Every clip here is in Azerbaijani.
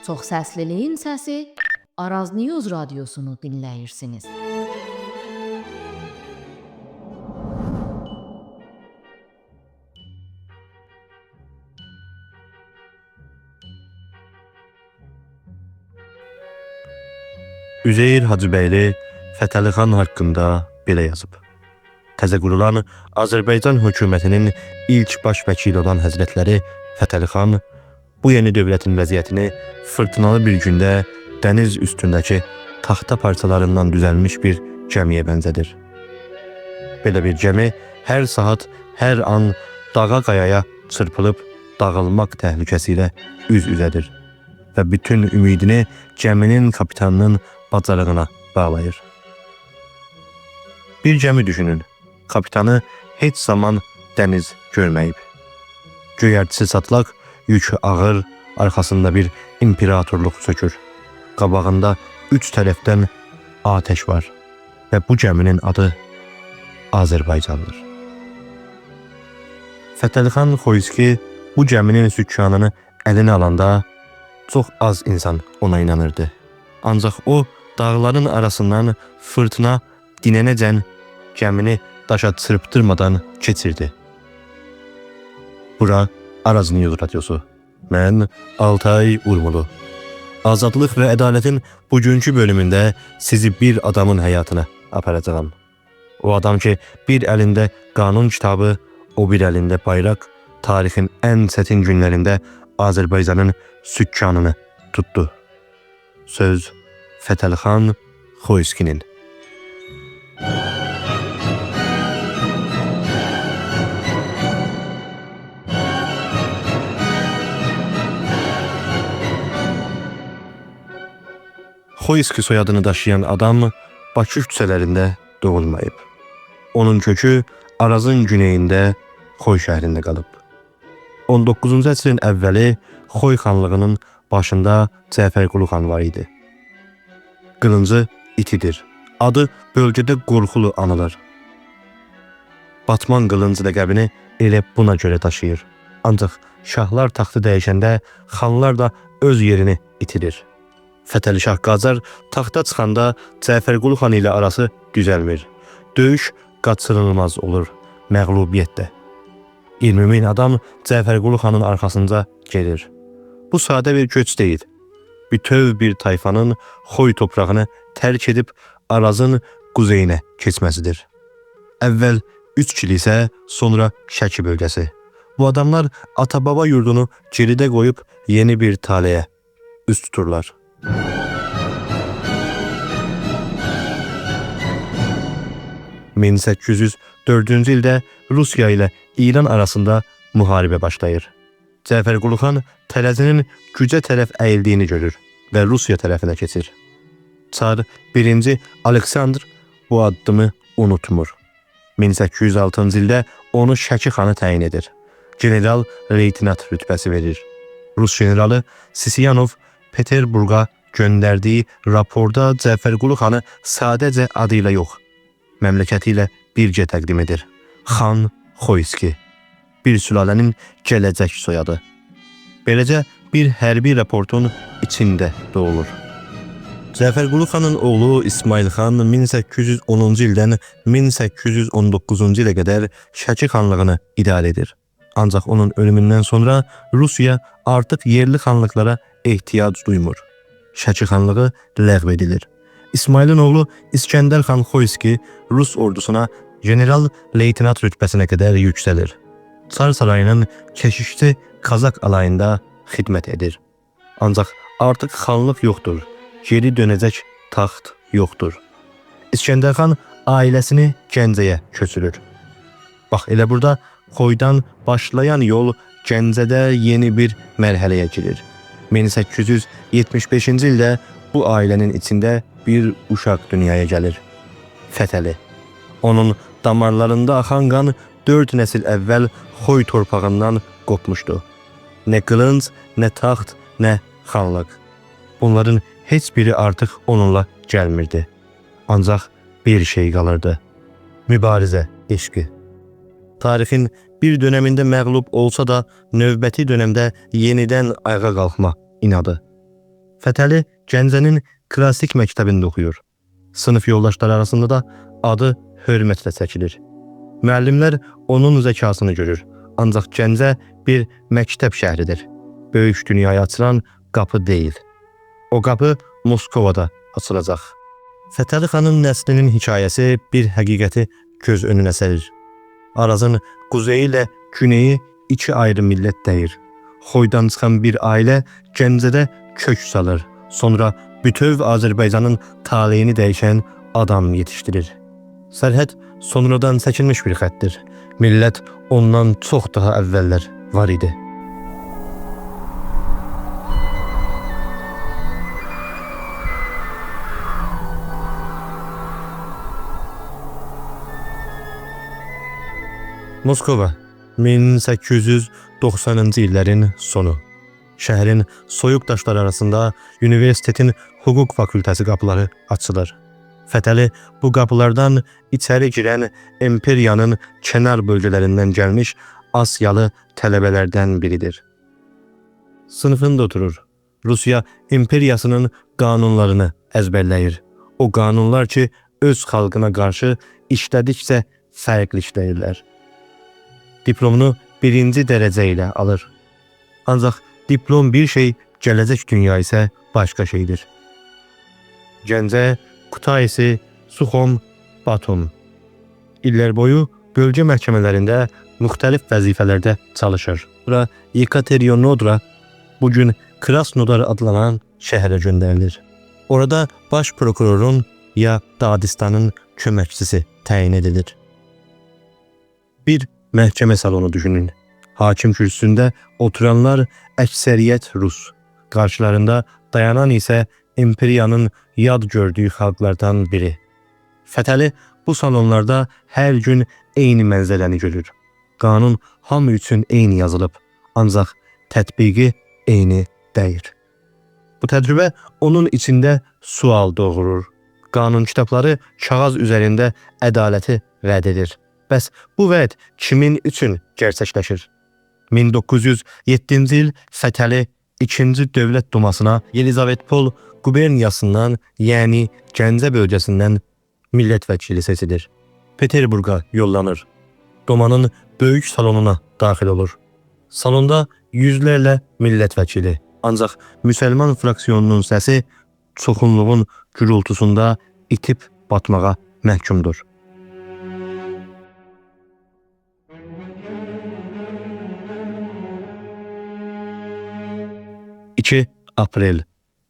Çox səsliliyin səsi Araz News radiosunu dinləyirsiniz. Üzeyir Hacıbəyli Fətəli xan haqqında belə yazıb. Təzə qurulan Azərbaycan hökumətinin ilk baş vəkili olan Həzrətləri Fətəli xan bu yeni dövlətin vəziyyətini fırtınalı bir gündə dəniz üstündəki taxta parçalarından düzəlmiş bir gəmiyə bənzədir. Belə bir gəmi hər saat, hər an dağa qayaya çırpılıb dağılmaq təhlükəsi ilə üz-üzədir və bütün ümidini gəminin kapitanının bacarığına bağlayır. Bir gəmi düşünün, kapitanı heç zaman dəniz görməyib. Göyərtisi çatlaq, yükü ağır, arxasında bir imperatorluq çökür. Qabağında 3 tərəfdən atəş var və bu gəminin adı Azərbaycandır. Fətəli xan Xoyski bu gəminin sükkanını əlinə alanda çox az insan ona inanırdı. Ancaq o dağların arasından fırtına dinənəcən gəmini daşa çırptırmadan keçirdi. Bura Araz News radiosu. Mən Altay Urmulu. Azadlıq və ədalətin bugünkü bölümündə sizi bir adamın həyatına aparacağam. O adam ki, bir əlində qanun kitabı, o bir əlində bayraq, tarixin ən çətin günlərində Azərbaycanın sükkanını tutdu. Söz Fətəli xan Xoyskinin. Xoyski soyadını daşıyan adam Bakı küçələrində doğulmayıb. Onun kökü Arazın güneyində Xoy şəhərində qalıb. 19-cu əsrin əvvəli Xoy xanlığının başında Cəfərqulu xan var idi. Qılıncı itidir. Adı bölgədə qorxulu anılır. Batman qılınc ləqəbini elə buna görə daşıyır. Ancaq şahlar taxtı dəyişəndə xanlar da öz yerini itirir. Fətəli Şah Qacar taxta çıxanda Cəfərqulu xan ilə arası düzəlmir. Döyüş qaçırılmaz olur, məğlubiyyət də. 20 min adam Cəfərqulu xanın arxasınca gelir. Bu sadə bir köç deyil. Bütöv bir tayfanın Xoy toprağını tərk edib Arazın quzeyinə keçməsidir. Əvvəl 3 kilisə, sonra Şəki bölgəsi. Bu adamlar ata-baba yurdunu geridə qoyub yeni bir taleyə üst tuturlar. (1804-cü ildə Rusiya ilə İran arasında müharibə başlayır. Cəfərqulu xan tərəzinin gücə tərəf əyildiyini görür və Rusiya tərəfinə keçir. Çar 1. Aleksandr bu addımı unutmur. 1806-cı ildə onu Şəki xanı təyin edir. General leytinat rütbəsi verir. Rus generalı Sisiyanov Peterburqa göndərdiyi raporda Cəfərqulu xanı sadəcə adı ilə yox, məmləkəti ilə birgə təqdim edir. Xan Xoyski, bir sülalənin gələcək soyadı. Beləcə bir hərbi raportun içində doğulur. Cəfərqulu xanın oğlu İsmail xan 1810-cu ildən 1819-cu ilə qədər Şəki xanlığını idarə edir. Ancaq onun ölümündən sonra Rusiya artıq yerli xanlıqlara ehtiyac duymur. Şəki xanlığı ləğv edilir. İsmailin oğlu İskəndər xan Xoyski Rus ordusuna general leytinat rütbəsinə qədər yüksəlir. Çar sarayının keşişçi Kazak alayında xidmət edir. Ancaq artıq xanlıq yoxdur, geri dönəcək taxt yoxdur. İskəndər xan ailəsini Gəncəyə köçürür. Bax, elə burada Xoydan başlayan yol Gəncədə yeni bir mərhələyə girir. 1875-ci ildə bu ailənin içində bir uşaq dünyaya gəlir. Fətəli. Onun damarlarında axan qan 4 nəsil əvvəl Xoy torpağından qopmuşdu. Nə qılınc, nə taxt, nə xanlıq. Bunların heç biri artıq onunla gəlmirdi. Ancaq bir şey qalırdı. Mübarizə eşqi. Tarixin bir döneminde məğlub olsa da növbəti dönemdə yenidən ayağa qalxma inadı. Fətəli Gəncənin klassik məktəbində oxuyur. Sınıf yoldaşları arasında da adı hörmətlə çəkilir. Müəllimlər onun zəkasını görür. Ancaq Gəncə bir məktəb şəhridir. Böyük dünyaya açılan qapı deyil. O qapı Moskovada açılacaq. Fətəli xanın nəslinin hekayəsi bir həqiqəti göz önünə sərir. Arazın quzeyi ilə güneyi iki ayrı millət deyir. Xoydan çıxan bir ailə Gəncədə kök salır. Sonra bütöv Azərbaycanın taleyini dəyişən adam yetişdirir. Sərhəd sonradan çəkilmiş bir xəttir. Millət ondan çox daha əvvəllər var idi. Moskova 1890-cı illərin sonu. Şəhərin soyuq daşları arasında universitetin hüquq fakültəsi qapıları açılır. Fətəli bu qapılardan içəri girən imperiyanın kənar bölgələrindən gəlmiş Asiyalı tələbələrdən biridir. Sınıfında oturur. Rusiya imperiyasının qanunlarını əzbərləyir. O qanunlar ki, öz xalqına qarşı işlədikcə fərqli işləyirlər. Diplomunu birinci dərəcə ilə alır. Ancaq diplom bir şey, gələcək dünya isə başqa şeydir. Gəncə, Kutaisi, Suxom, Batum. İllər boyu bölgə məhkəmələrində müxtəlif vəzifələrdə çalışır. Bura Yekateriyonodra, bugün Krasnodar adlanan şəhərə göndərilir. Orada baş prokurorun ya Dadistanın köməkçisi təyin edilir. Bir məhkəmə salonu düşünün. Hakim kürsüsündə oturanlar əksəriyyət Rus. Qarşılarında dayanan isə imperiyanın yad gördüyü xalqlardan biri. Fətəli bu salonlarda hər gün eyni mənzərəni görür. Qanun hamı üçün eyni yazılıb, ancaq tətbiqi eyni deyil. Bu təcrübə onun içində sual doğurur. Qanun kitabları kağız üzərində ədaləti vəd edir. Bəs bu vəd kimin üçün gerçəkləşir? 1907-ci il Fətəli 2-ci Dövlət Dumasına Yelizavetpol quberniyasından, yəni Gəncə bölgəsindən millət vəkili seçilir. Peterburqa yollanır. Dumanın böyük salonuna daxil olur. Salonda yüzlərlə millət vəkili, ancaq müsəlman fraksiyonunun səsi çoxunluğun gürültüsündə itib batmağa məhkumdur. 2 Aprel.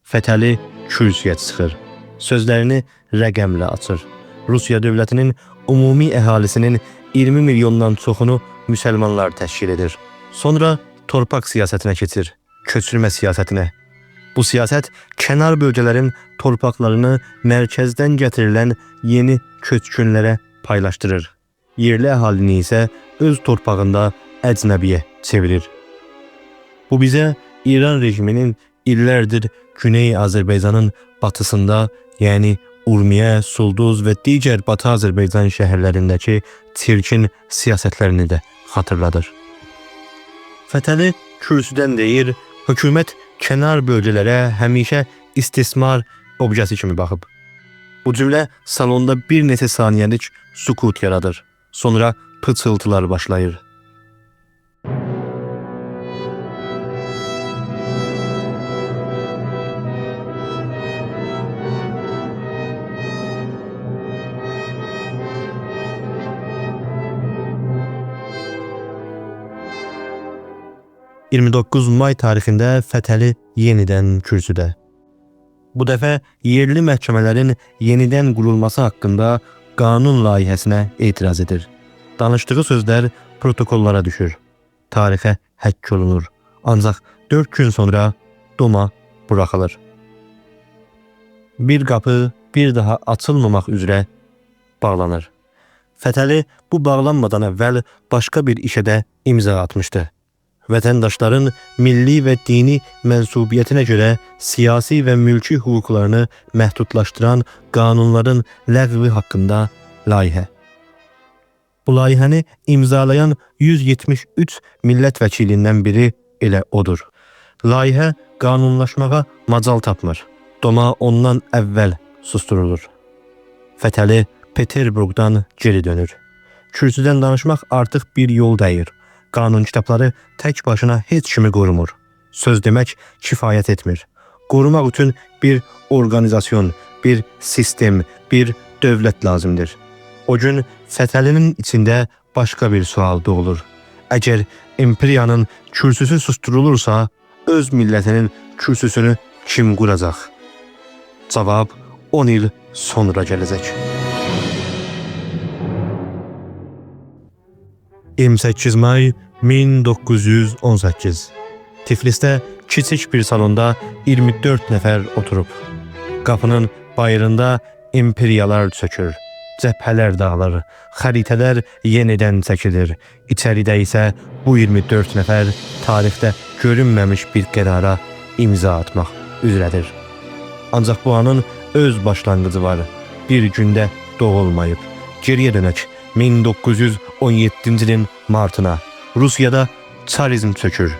Fətəli kürsüyə çıxır. Sözlərini rəqəmlə açır. Rusiya dövlətinin ümumi əhalisinin 20 milyondan çoxunu müsəlmanlar təşkil edir. Sonra torpaq siyasətinə keçir, köçürmə siyasətinə. Bu siyasət kənar bölgələrin torpaqlarını mərkəzdən gətirilən yeni köçkünlərə paylaşdırır. Yerli əhalini isə öz torpağında əcnəbiyə çevirir. Bu bizə İran rejiminin illərdir Güney Azərbaycanın batısında, yəni Urmiyə, Sulduz və digər Batı Azərbaycan şəhərlərindəki çirkin siyasətlərini də xatırladır. Fətəli kürsüdən deyir, hökumət kənar bölgələrə həmişə istismar objəsi kimi baxıb. Bu cümlə salonda bir neçə saniyəlik sükut yaradır. Sonra pıçıltılar başlayır. ...29 may tarixində Fətəli yenidən kürsüdə. Bu dəfə yerli məhkəmələrin yenidən qurulması haqqında qanun layihəsinə etiraz edir. Danışdığı sözlər protokollara düşür. Tarixə həkk olunur. Ancaq 4 gün sonra Duma buraxılır. Bir qapı bir daha açılmamaq üzrə bağlanır. Fətəli bu bağlanmadan əvvəl başqa bir işə də imza atmışdı. Vətəndaşların milli və dini mənsubiyyətinə görə siyasi və mülki hüquqlarını məhdudlaşdıran qanunların ləğvi haqqında layihə. Bu layihəni imzalayan 173 millət vəkilindən biri elə odur. layihə qanunlaşmağa macal tapmır. Doma ondan əvvəl susturulur. Fətəli Peterburqdan geri dönür. Kürsüdən danışmaq artıq bir yol dəyir. Qanun kitabları tək başına heç kimi qorumur. Söz demək kifayət etmir. Qorumaq üçün bir organizasyon, bir sistem, bir dövlət lazımdır. O gün Fətəlinin içində başqa bir sual doğulur. Əgər imperiyanın kürsüsü susturulursa, öz millətinin kürsüsünü kim quracaq? Cavab 10 il sonra gələcək. 28 may 1918. Tiflisdə kiçik bir salonda 24 nəfər oturub. Qapının bayırında imperiyalar çökür. Cəbhələr dağılır, xəritələr yenidən çəkilir. İçəridə isə bu 24 nəfər tarixdə görünməmiş bir qərara imza atmaq üzrədir. Ancaq bu anın öz başlanğıcı var. Bir gündə doğulmayıb. Geriyə dönək 1917-ci ilin martına. Rusiyada çarizm çökür.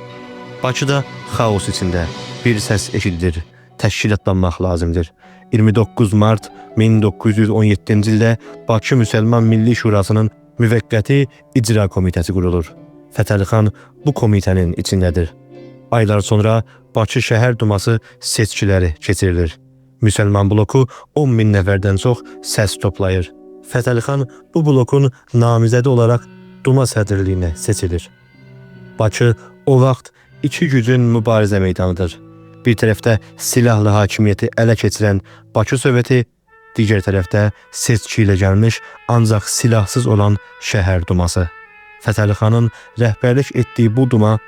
Bakıda xaos içində bir səs eşidilir. Təşkilatlanmaq lazımdır. 29 mart 1917-ci ildə Bakı Müsəlman Milli Şurasının müvəqqəti icra komitəsi qurulur. Fətəli xan bu komitənin içindədir. Aylar sonra Bakı şəhər duması seçkiləri keçirilir. Müsəlman bloku 10.000 nəfərdən çox səs toplayır. Fətəli xan bu blokun namizədi olaraq duma sədrliyinə seçilir. Bakı o vaxt iki gücün mübarizə meydanıdır. Bir tərəfdə silahlı hakimiyyəti ələ keçirən Bakı Soveti, digər tərəfdə seçki ilə gəlmiş, ancaq silahsız olan şəhər duması. Fətəli xanın rəhbərlik etdiyi bu duma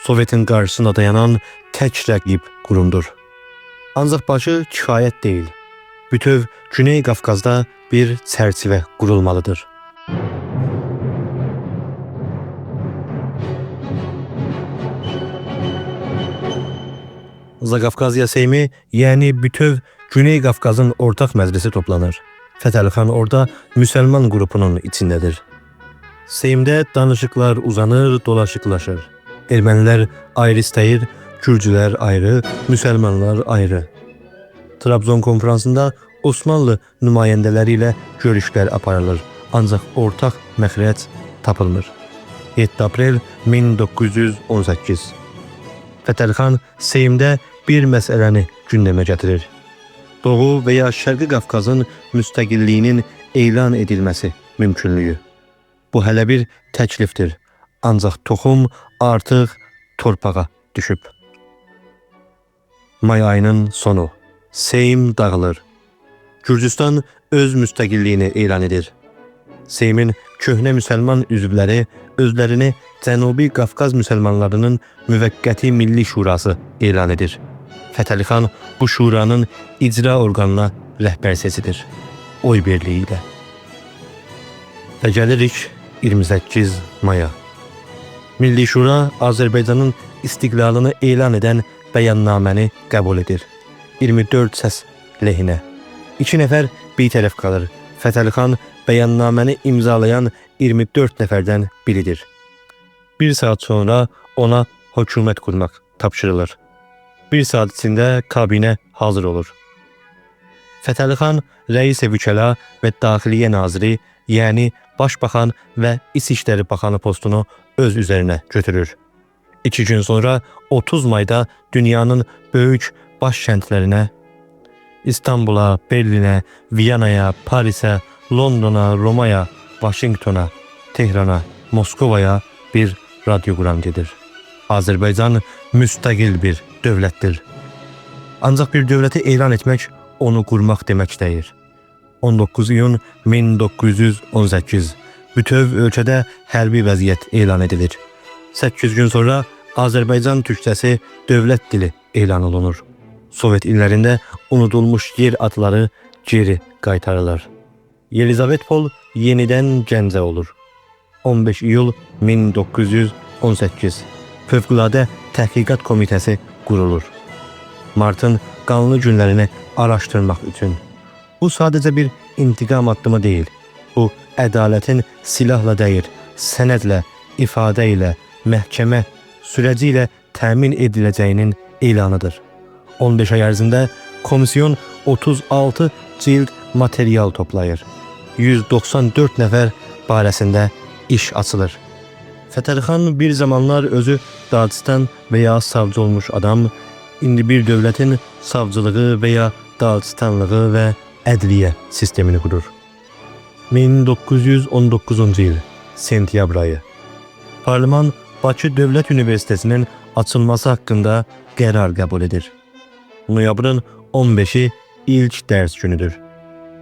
Sovetin qarşısında dayanan tək rəqib qurumdur. Ancaq Bakı kifayət deyil. Bütöv Güney Qafqazda bir çərçivə qurulmalıdır. Zaqafqaziya Seymi, yəni bütöv Güney Qafqazın ortaq məclisi toplanır. Fətəli xan orada müsəlman qrupunun içindədir. Seymdə danışıqlar uzanır, dolaşıqlaşır. Ermənilər ayrı istəyir, Gürcülər ayrı, müsəlmanlar ayrı. Trabzon konferansında Osmanlı nümayəndələri ilə görüşlər aparılır, ancaq ortaq məxrəc tapılmır. 7 aprel 1918. Fətəli xan Seymdə bir məsələni gündəmə gətirir. Doğu və ya Şərqi Qafqazın müstəqilliyinin elan edilməsi mümkünlüyü. Bu hələ bir təklifdir, ancaq toxum artıq torpağa düşüb. May ayının sonu. Seym dağılır. Gürcüstan öz müstəqilliyini elan edir. Seymin köhnə müsəlman üzvləri özlərini Cənubi Qafqaz müsəlmanlarının müvəqqəti Milli Şurası elan edir. Fətəli xan bu şuranın icra orqanına rəhbər seçilir. Oy birliyi ilə. Və gəlirik 28 maya. Milli Şura Azərbaycanın istiqlalını elan edən bəyannaməni qəbul edir. 24 səs lehinə. 2 nəfər bir tərəf qalır. Fətəli xan bəyannaməni imzalayan 24 nəfərdən biridir. Bir saat sonra ona hökumət qurmaq tapşırılır. Bir saat içində kabinə hazır olur. Fətəli xan Rəis-i Vükəla və Daxiliyyə Naziri, yəni Başbaxan və İçişləri Baxanı postunu öz üzərinə götürür. 2 gün sonra 30 mayda dünyanın böyük baş kəndlərinə, İstanbula, Berlinə, Viyanaya, Parisə, Londona, Romaya, Vaşinqtona, Tehrana, Moskovaya bir radioqram gedir. Azərbaycan müstəqil bir dövlətdir. Ancaq bir dövləti elan etmək, onu qurmaq demək deyir. 19 iyun 1918 bütöv ölkədə hərbi vəziyyət elan edilir. 8 gün sonra Azərbaycan türkçəsi dövlət dili elan olunur. Sovet illərində unudulmuş yer adları geri qaytarılır. Yelizavetpol yenidən Gəncə olur. 15 iyul 1918 Fövqüladə Təhqiqat Komitəsi qurulur. Martın qanlı günlərini araşdırmaq üçün. Bu sadəcə bir intiqam addımı deyil. Bu ədalətin silahla deyil, sənədlə, ifadə ilə, məhkəmə sürəci ilə təmin ediləcəyinin elanıdır. 15 ay ərzində komisyon 36 cild material toplayır. 194 nəfər barəsində iş açılır. Fətəlxan bir zamanlar özü Dağistan və ya savcı olmuş adam, indi bir dövlətin savcılığı və ya Dağistanlığı və ədliyyə sistemini qurur. 1919-cu il sentyabr ayı. Parlament Bakı Dövlət Universitetinin açılması haqqında qərar qəbul edir. Noyabrın 15-i ilk dərs günüdür.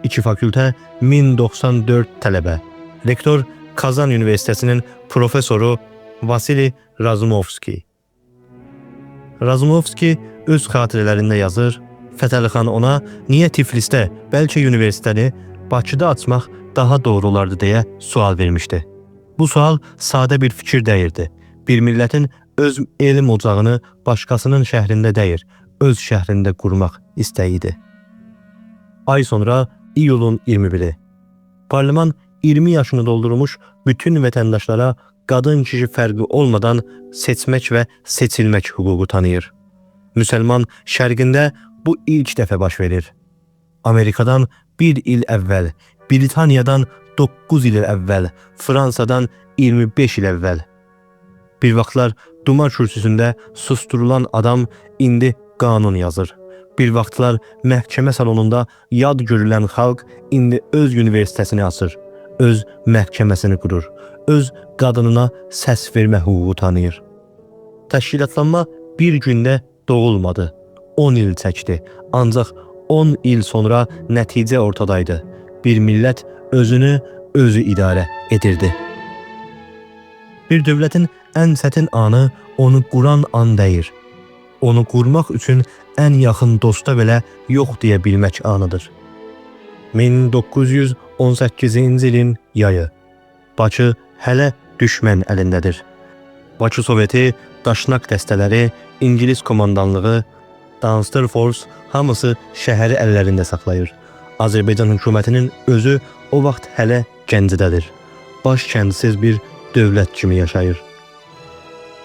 2 fakültə 1094 tələbə. Rektor Kazan Üniversitesinin profesoru Vasili Razumovski. Razumovski öz xatirələrində yazır, Fətəlxan ona niyə Tiflisdə, bəlkə universiteti Bakıda açmaq daha doğru olardı deyə sual vermişdi. Bu sual sadə bir fikir deyirdi. Bir millətin öz elm ocağını başqasının şəhrində deyir, öz şəhrində qurmaq istəyidir. Ay sonra iyulun 21-i. Parlament 20 yaşını doldurmuş bütün vətəndaşlara qadın-kişi fərqi olmadan seçmək və seçilmək hüququ tanıyır. Müsəlman şərqində bu ilk dəfə baş verir. Amerikadan 1 il əvvəl, Britaniyadan 9 il əvvəl, Fransadan 25 il əvvəl. Bir vaxtlar Duma kürsüsündə susturulan adam indi qanun yazır. Bir vaxtlar məhkəmə salonunda yad görülən xalq indi öz universitetini açır, öz məhkəməsini qurur, öz qadınına səs vermə hüququ tanıyır. Təşkilatlanma bir gündə doğulmadı, 10 il çəkdi, ancaq 10 il sonra nəticə ortadaydı. Bir millət özünü özü idarə edirdi. Bir dövlətin ən çətin anı onu quran an deyir. Onu qurmaq üçün ən yaxın dosta belə yox deyə bilmək anıdır. 1918-ci ilin yayı. Bakı hələ düşmən əlindədir. Bakı Soveti, Daşnak dəstələri, İngilis komandanlığı, Danster Force hamısı şəhəri əllərində saxlayır. Azərbaycan hökumətinin özü o vaxt hələ Gəncədədir. Baş kəndisiz bir dövlət kimi yaşayır.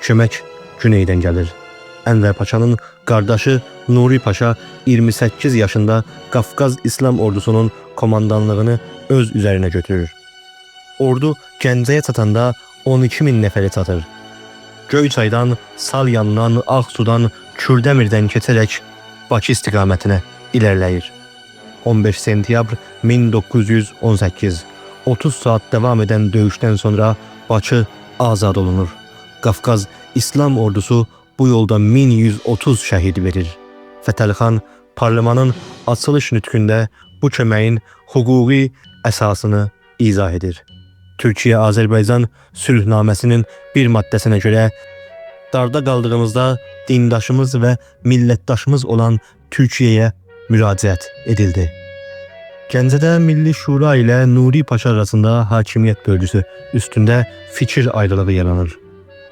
Kömək güneydən gəlir. Ənvər Paşanın qardaşı Nuri Paşa 28 yaşında Qafqaz İslam ordusunun komandanlığını öz üzərinə götürür. Ordu Gəncəyə çatanda 12.000 nəfəri çatır. Göyçaydan, Salyandan, Ağsudan, Kürdəmirdən keçərək Bakı istiqamətinə ilərləyir. 15 sentyabr 1918, 30 saat davam edən döyüşdən sonra Bakı azad olunur. Qafqaz İslam ordusu bu yolda 1130 şəhid verir. Fətəlxan parlamentın açılış nütqündə bu köməyin hüquqi əsasını izah edir. Türkiyə-Azərbaycan sülhnaməsinin bir maddəsinə görə darda qaldığımızda dindaşımız və millətdaşımız olan Türkiyəyə müraciət edildi. Gəncədə Milli Şura ilə Nuri Paşa arasında hakimiyyət bölgüsü üstündə fikir ayrılığı yaranır.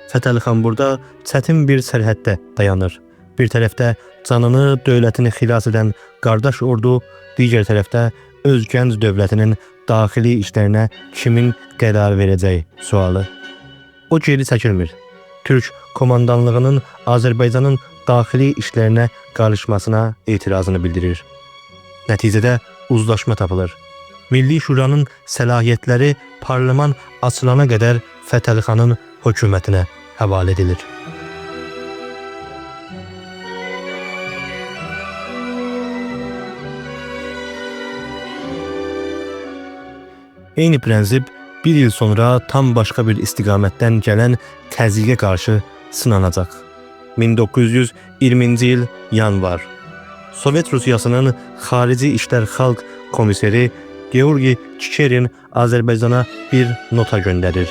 Fətəlxan burada çətin bir sərhəddə dayanır. Bir tərəfdə canını, dövlətini xilas edən qardaş ordu, digər tərəfdə öz gənc dövlətinin daxili işlərinə kimin qərar verəcəyi sualı. O geri çəkilmir. Türk komandanlığının Azərbaycanın daxili işlərinə qarışmasına etirazını bildirir. Nəticədə uzlaşma tapılır. Milli Şuranın səlahiyyətləri parlament açılana qədər Fətəlxanın hökumətinə həvalə edilir. Eyni prensip bir il sonra tam başqa bir istiqamətdən gələn təzyiqə qarşı sınanacaq. 1920-ci il yanvar. Sovet Rusiyasının Xarici İşlər Xalq Komisseri Georgi Çikerin Azərbaycana bir nota göndərir.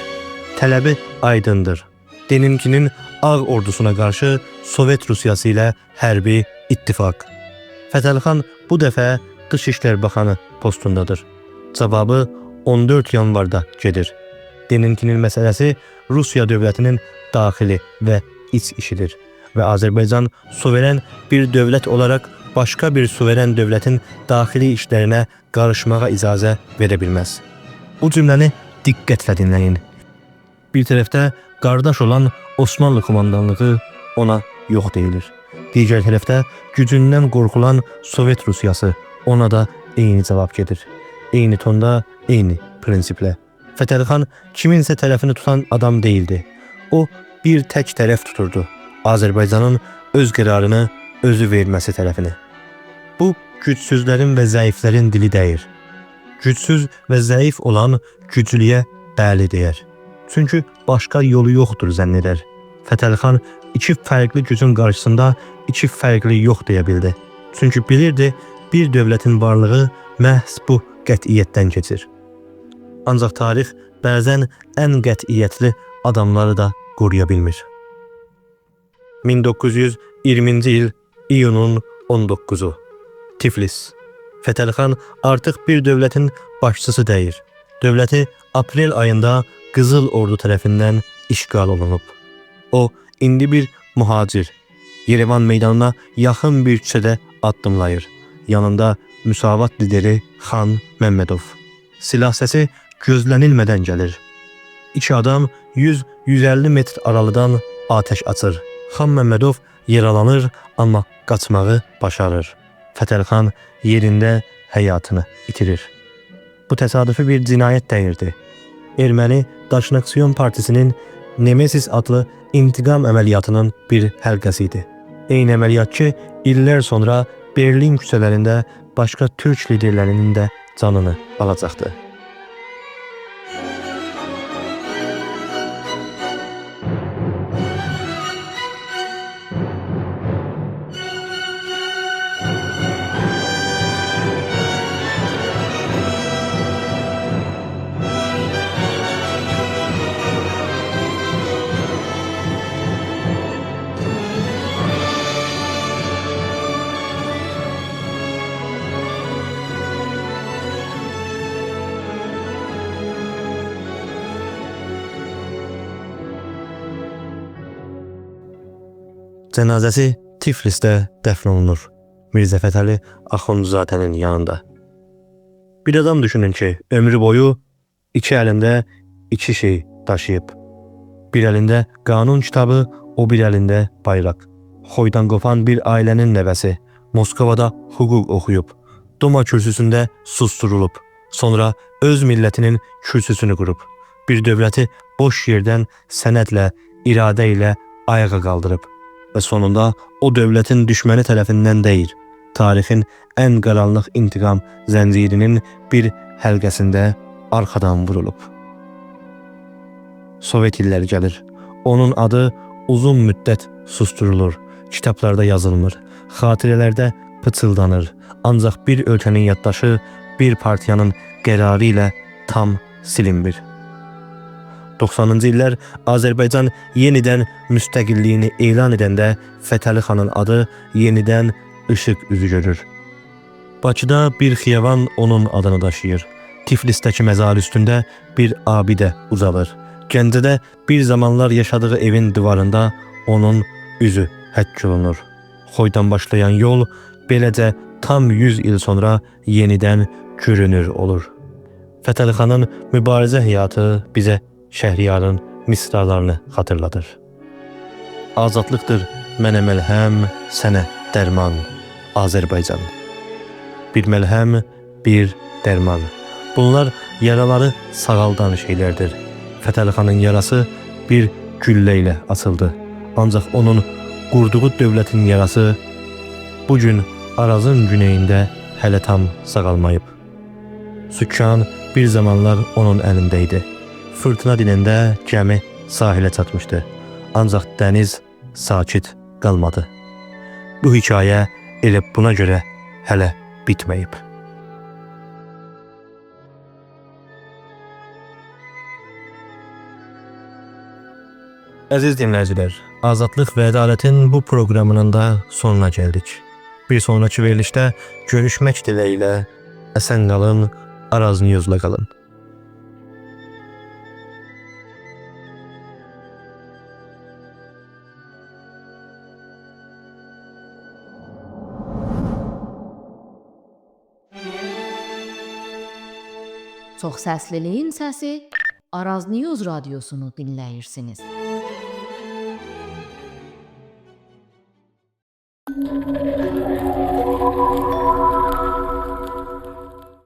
Tələbi aydındır. Deninkinin Ağ ordusuna qarşı Sovet Rusiyası ilə hərbi ittifaq. Fətəlxan bu dəfə Dışişlər Bakanı postundadır. Cavabı 14 yanvarda gedir. Deninkinin məsələsi Rusiya dövlətinin daxili və iç işidir və Azərbaycan suveren bir dövlət olaraq başqa bir suveren dövlətin daxili işlərinə qarışmağa icazə verə bilməz. Bu cümləni diqqətlə dinləyin. Bir tərəfdə qardaş olan Osmanlı komandanlığı, ona yox deyilir. Digər tərəfdə gücündən qorxulan Sovet Rusiyası ona da eyni cavab gedir. Eyni tonda, eyni prinsiplə. Fətəli xan kiminsə tərəfini tutan adam deyildi. O bir tək tərəf tuturdu. Azərbaycanın öz qərarını özü verməsi tərəfini. Bu gücsüzlərin və zəiflərin dili deyir. Gücsüz və zəif olan güclüyə bəli deyər. Çünki başqa yolu yoxdur zənn edər. Fətəli xan iki fərqli gücün qarşısında iki fərqli yox deyə bildi. Çünki bilirdi, bir dövlətin varlığı məhz bu qətiyyətdən keçir. Ancaq tarix bəzən ən qətiyyətli adamları da qoruya bilmir. 1920-ci il iyunun 19-u Tiflis. Fətəli xan artıq bir dövlətin başçısı deyir. Dövləti aprel ayında Qızıl Ordu tərəfindən işğal olunub. O, indi bir mühacir. Yerevan meydanına yaxın bir küçədə addımlayır. Yanında Müsavat lideri Xan Məmmədov. Silah səsi gözlənilmədən gəlir. İki adam 100-150 metr aralıdan atəş açır. Xan Məmmədov yaralanır, amma qaçmağı başarır. Fətəli xan yerində həyatını itirir. Bu təsadüfi bir cinayət deyirdi. Erməni Daşnaqsiyon Partisinin Nemesis adlı intiqam əməliyyatının bir həlqəsi idi. Eyni əməliyyat ki, illər sonra Berlin küçələrində başqa türk liderlərinin də canını alacaqdı. Cənazəsi Tiflisdə dəfn olunur. Mirzə Fətəli Axundzadənin yanında. Bir adam düşünün ki, ömrü boyu iki əlində iki şey daşıyıb. Bir əlində qanun kitabı, o bir əlində bayraq. Xoydan qopan bir ailənin nəvəsi. Moskovada hüquq oxuyub. Duma kürsüsündə susturulub. Sonra öz millətinin kürsüsünü qurub. Bir dövləti boş yerdən sənədlə, iradə ilə ayağa qaldırıb. Və sonunda o dövlətin düşməni tərəfindən deyil, tarixin ən qaranlıq intiqam zəncirinin bir həlqəsində arxadan vurulub. Sovet illəri gəlir. Onun adı uzun müddət susturulur, kitablarda yazılmır, xatirələrdə pıçıldanır. Ancaq bir ölkənin yaddaşı bir partiyanın qərarı ilə tam silinmir. 90-cı illər Azərbaycan yenidən müstəqilliyini elan edəndə Fətəli xanın adı yenidən işıq üzü görür. Bakıda bir xiyavan onun adını daşıyır. Tiflisdəki məzar üstündə bir abidə uzalır. Gəncədə bir zamanlar yaşadığı evin divarında onun üzü həkk olunur. Xoydan başlayan yol beləcə tam 100 il sonra yenidən görünür olur. Fətəli xanın mübarizə həyatı bizə Şəhriyarın misralarını xatırladır. Azadlıqdır mənə məlhəm, sənə dərman, Azərbaycan. Bir məlhəm, bir dərman. Bunlar yaraları sağaldan şeylərdir. Fətəli xanın yarası bir güllə ilə açıldı. Ancaq onun qurduğu dövlətin yarası bugün Arazın güneyində hələ tam sağalmayıb. Sükkan bir zamanlar onun əlində idi. Fırtına dinəndə gəmi sahilə çatmışdı. Ancaq dəniz sakit qalmadı. Bu hekayə elə buna görə hələ bitməyib. Əziz dinləyicilər, Azadlıq və Ədalətin bu proqramının da sonuna gəldik. Bir sonraki verilişdə görüşmək diləyilə əsən qalın, Araz News'la qalın. Çox səsliliyin səsi Araz News radiosunu dinləyirsiniz.